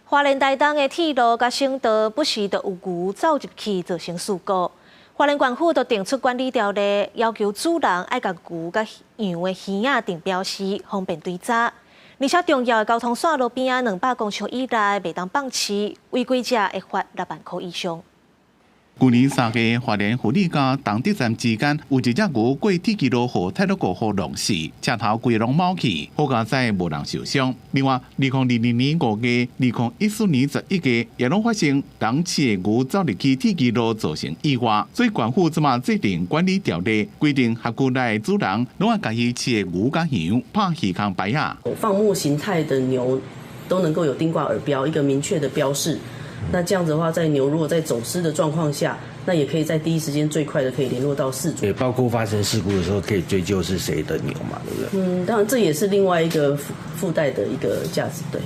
花莲台东的铁路甲省道不时就有牛走入去，造成事故。花莲县府就定出管理条例，要求主人爱甲牛甲羊的耳仔定标示，方便追查。而且重要的交通线路边啊，200公尺以内袂当放饲，违规者会罚6万块以上。去年3月，花莲富里甲东德站之间有一只牛过铁轨路后太路过后撞死，车头规拢冒气，好佳在无人受伤。另外，2020年5月、2014年11月也拢发生人饲的牛走入去铁轨路造成意外，所以县府即马制定管理条例，规定辖区内的主人拢要家己饲的牛甲羊拍耳孔牌啊。放牧形态的牛都能够有钉挂耳标，一个明确的标示。那这样子的话，在牛如果在走失的状况下，那也可以在第一时间最快的可以联络到饲主。也包括发生事故的时候，可以追究是谁的牛嘛，对不对？当然这也是另外一个附带的一个价值，对。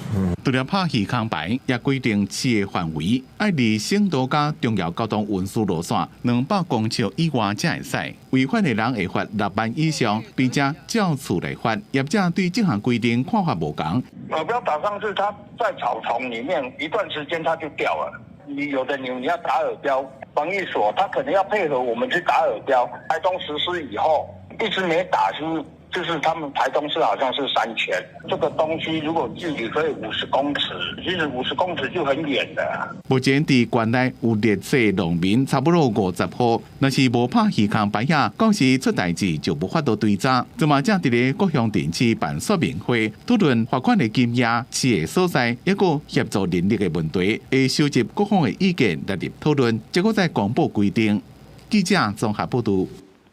除了拍耳孔牌，也规定饲的范围要离省道甲重要交通运输路线200公尺以外才会使。违反的人会罚6万以上，并且照处来罚。业者对这项规定看法无同。耳标打上去，它在草丛里面一段时间它就掉了。你有的牛你要打耳标，防疫所它可能要配合我们去打耳标。台东实施以后，一直没打就是他们台东市好像是3000，这个东西如果距离可以50公尺，其实50公尺就很远的。目前伫县内有劣势农民差不多50户，若是无拍耳孔牌啊，讲是出代志就无法度追查。即马正伫咧各乡镇市办说明会，讨论罚款的金额、饲的所在，一个协助人力的问题，会收集各方的意见来入讨论，结果在公布规定。记者综合报道。